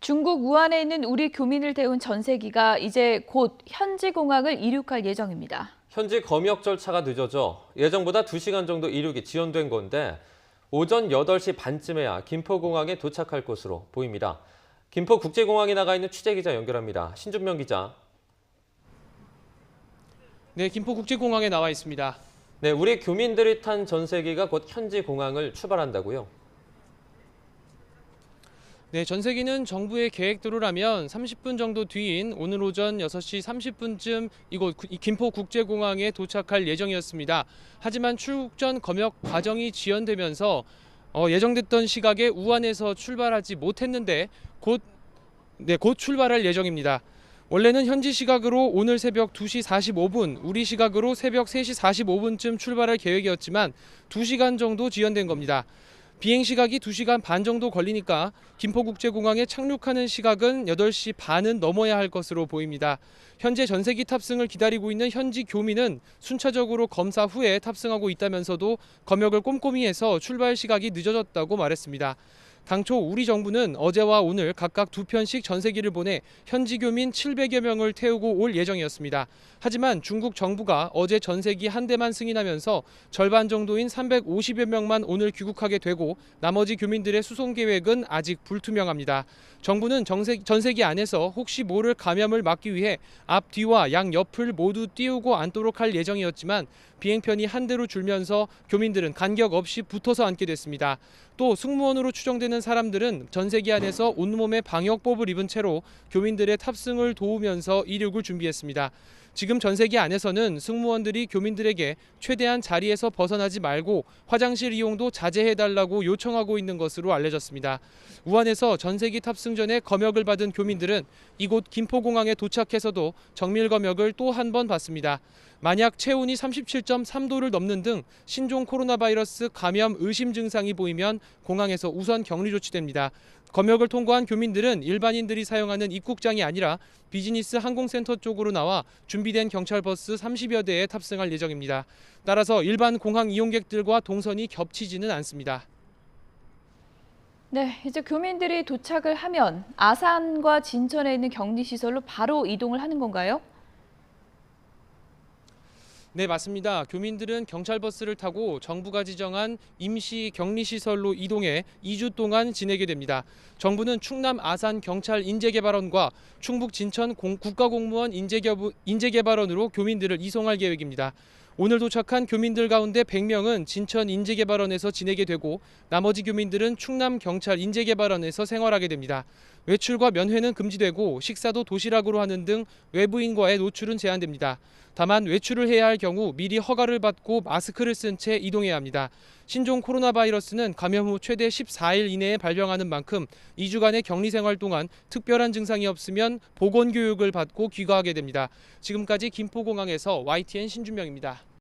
중국 우한에 있는 우리 교민을 태운 전세기가 이제 곧 현지 공항을 이륙할 예정입니다. 현지 검역 절차가 늦어져 예정보다 2시간 정도 이륙이 지연된 건데 오전 8시 반쯤에야 김포공항에 도착할 것으로 보입니다. 김포국제공항에 나가 있는 취재기자 연결합니다. 신준명 기자. 네, 김포국제공항에 나와 있습니다. 네, 우리 교민들이 탄 전세기가 곧 현지 공항을 출발한다고요? 네, 전세기는 정부의 계획대로라면 30분 정도 뒤인 오늘 오전 6시 30분쯤 이곳 김포국제공항에 도착할 예정이었습니다. 하지만 출국 전 검역 과정이 지연되면서 예정됐던 시각에 우한에서 출발하지 못했는데 곧 출발할 예정입니다. 원래는 현지 시각으로 오늘 새벽 2시 45분, 우리 시각으로 새벽 3시 45분쯤 출발할 계획이었지만 2시간 정도 지연된 겁니다. 비행 시각이 2시간 반 정도 걸리니까 김포국제공항에 착륙하는 시각은 8시 반은 넘어야 할 것으로 보입니다. 현재 전세기 탑승을 기다리고 있는 현지 교민은 순차적으로 검사 후에 탑승하고 있다면서도 검역을 꼼꼼히 해서 출발 시각이 늦어졌다고 말했습니다. 당초 우리 정부는 어제와 오늘 각각 2편씩 전세기를 보내 현지 교민 700여 명을 태우고 올 예정이었습니다. 하지만 중국 정부가 어제 전세기 한 대만 승인하면서 절반 정도인 350여 명만 오늘 귀국하게 되고 나머지 교민들의 수송 계획은 아직 불투명합니다. 정부는 전세기 안에서 혹시 모를 감염을 막기 위해 앞뒤와 양옆을 모두 띄우고 앉도록 할 예정이었지만 비행편이 한 대로 줄면서 교민들은 간격 없이 붙어서 앉게 됐습니다. 또 승무원으로 추정되는 사람들은 전세기 안에서 온몸에 방역복을 입은 채로 교민들의 탑승을 도우면서 이륙을 준비했습니다. 지금 전세기 안에서는 승무원들이 교민들에게 최대한 자리에서 벗어나지 말고 화장실 이용도 자제해달라고 요청하고 있는 것으로 알려졌습니다. 우한에서 전세기 탑승 전에 검역을 받은 교민들은 이곳 김포공항에 도착해서도 정밀 검역을 또 한 번 받습니다. 만약 체온이 37.3도를 넘는 등 신종 코로나 바이러스 감염 의심 증상이 보이면 공항에서 우선 격리 조치됩니다. 검역을 통과한 교민들은 일반인들이 사용하는 입국장이 아니라 비즈니스 항공센터 쪽으로 나와 준비된 경찰버스 30여 대에 탑승할 예정입니다. 따라서 일반 공항 이용객들과 동선이 겹치지는 않습니다. 네, 이제 교민들이 도착을 하면 아산과 진천에 있는 격리시설로 바로 이동을 하는 건가요? 네, 맞습니다. 교민들은 경찰버스를 타고 정부가 지정한 임시 격리시설로 이동해 2주 동안 지내게 됩니다. 정부는 충남 아산 경찰 인재개발원과 충북 진천 국가공무원 인재개발원으로 교민들을 이송할 계획입니다. 오늘 도착한 교민들 가운데 100명은 진천 인재개발원에서 지내게 되고 나머지 교민들은 충남 경찰 인재개발원에서 생활하게 됩니다. 외출과 면회는 금지되고 식사도 도시락으로 하는 등 외부인과의 노출은 제한됩니다. 다만 외출을 해야 할 경우 미리 허가를 받고 마스크를 쓴 채 이동해야 합니다. 신종 코로나 바이러스는 감염 후 최대 14일 이내에 발병하는 만큼 2주간의 격리 생활 동안 특별한 증상이 없으면 보건 교육을 받고 귀가하게 됩니다. 지금까지 김포공항에서 YTN 신준명입니다.